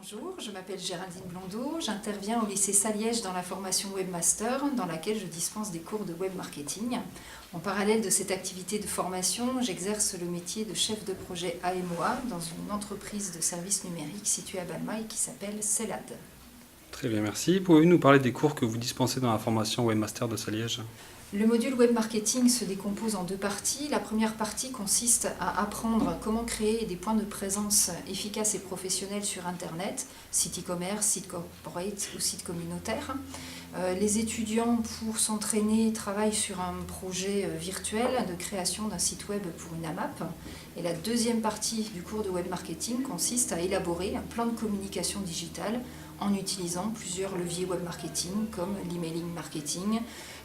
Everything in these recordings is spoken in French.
Bonjour, je m'appelle Géraldine Blondeau, j'interviens au lycée Saliège dans la formation Webmaster, dans laquelle je dispense des cours de web marketing. En parallèle de cette activité de formation, j'exerce le métier de chef de projet AMOA dans une entreprise de services numériques située à Balmail qui s'appelle Celad. Très bien, merci. Pouvez-vous nous parler des cours que vous dispensez dans la formation Webmaster de Saliège ? Le module web marketing se décompose en deux parties. La première partie consiste à apprendre comment créer des points de présence efficaces et professionnels sur Internet, site e-commerce, site corporate ou site communautaire. Les étudiants, pour s'entraîner, travaillent sur un projet virtuel de création d'un site web pour une AMAP. Et la deuxième partie du cours de web marketing consiste à élaborer un plan de communication digitale en utilisant plusieurs leviers web marketing comme l'emailing marketing,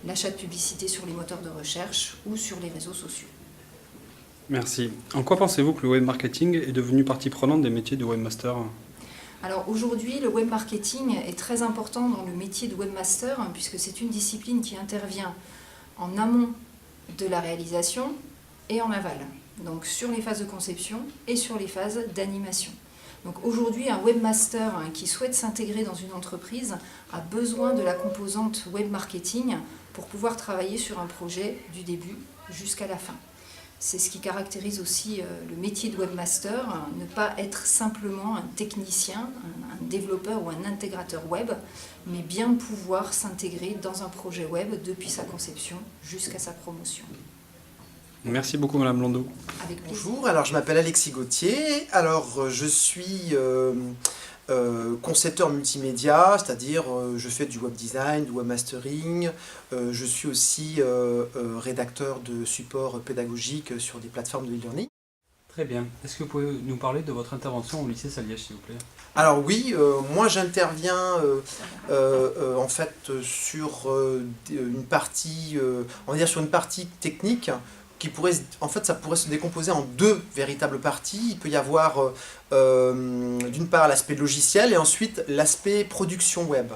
l'achat de publicité sur les moteurs de recherche ou sur les réseaux sociaux. Merci. En quoi pensez-vous que le web marketing est devenu partie prenante des métiers de webmaster ? Alors aujourd'hui, le web marketing est très important dans le métier de webmaster puisque c'est une discipline qui intervient en amont de la réalisation et en aval, donc sur les phases de conception et sur les phases d'animation. Donc aujourd'hui, un webmaster qui souhaite s'intégrer dans une entreprise a besoin de la composante web marketing pour pouvoir travailler sur un projet du début jusqu'à la fin. C'est ce qui caractérise aussi le métier de webmaster, ne pas être simplement un technicien, un développeur ou un intégrateur web, mais bien pouvoir s'intégrer dans un projet web depuis sa conception jusqu'à sa promotion. Merci beaucoup Madame Blondeau. Avec plaisir. Bonjour, alors je m'appelle Alexis Gauthier, alors je suis concepteur multimédia, c'est-à-dire je fais du web design, du webmastering, je suis aussi rédacteur de support pédagogique sur des plateformes de e-learning. Très bien. Est-ce que vous pouvez nous parler de votre intervention au lycée Saliège, s'il vous plaît ? Alors oui, moi j'interviens en fait sur une partie, on va dire sur une partie technique, qui pourrait, en fait, ça pourrait se décomposer en deux véritables parties. Il peut y avoir d'une part l'aspect logiciel et ensuite l'aspect production web.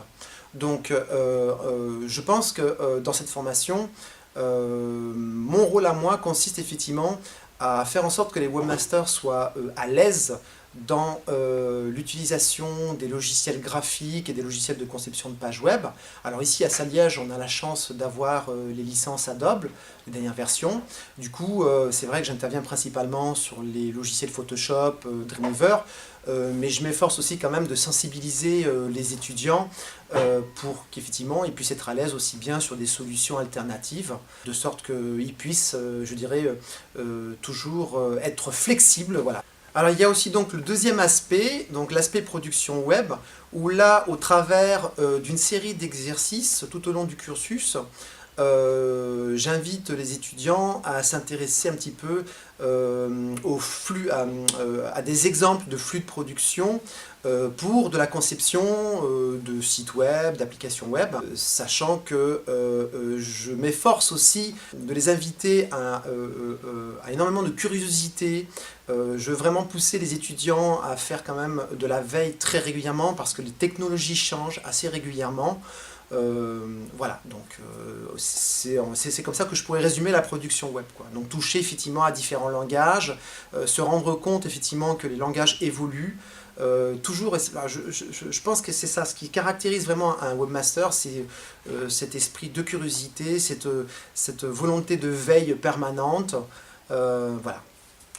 Donc je pense que dans cette formation, mon rôle à moi consiste effectivement à faire en sorte que les webmasters soient à l'aise dans l'utilisation des logiciels graphiques et des logiciels de conception de pages web. Alors ici à Saliège, on a la chance d'avoir les licences Adobe, les dernières versions. Du coup, c'est vrai que j'interviens principalement sur les logiciels Photoshop, Dreamweaver, mais je m'efforce aussi quand même de sensibiliser les étudiants pour qu'effectivement ils puissent être à l'aise aussi bien sur des solutions alternatives, de sorte qu'ils puissent, je dirais, toujours être flexibles, voilà. Alors il y a aussi donc le deuxième aspect, donc l'aspect production web, où là, au travers d'une série d'exercices tout au long du cursus, j'invite les étudiants à s'intéresser un petit peu au flux, à des exemples de flux de production pour de la conception de sites web, d'applications web, sachant que je m'efforce aussi de les inviter à énormément de curiosité. Je veux vraiment pousser les étudiants à faire quand même de la veille très régulièrement parce que les technologies changent assez régulièrement. Voilà, donc c'est comme ça que je pourrais résumer la production web, quoi. Donc toucher effectivement à différents langages, se rendre compte effectivement que les langages évoluent, toujours, je pense que c'est ça, ce qui caractérise vraiment un webmaster, c'est cet esprit de curiosité, cette volonté de veille permanente, voilà,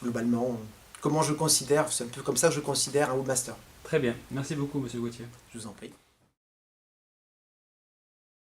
globalement, comment je considère, c'est un peu comme ça que je considère un webmaster. Très bien. Merci beaucoup Monsieur Gauthier. Je vous en prie.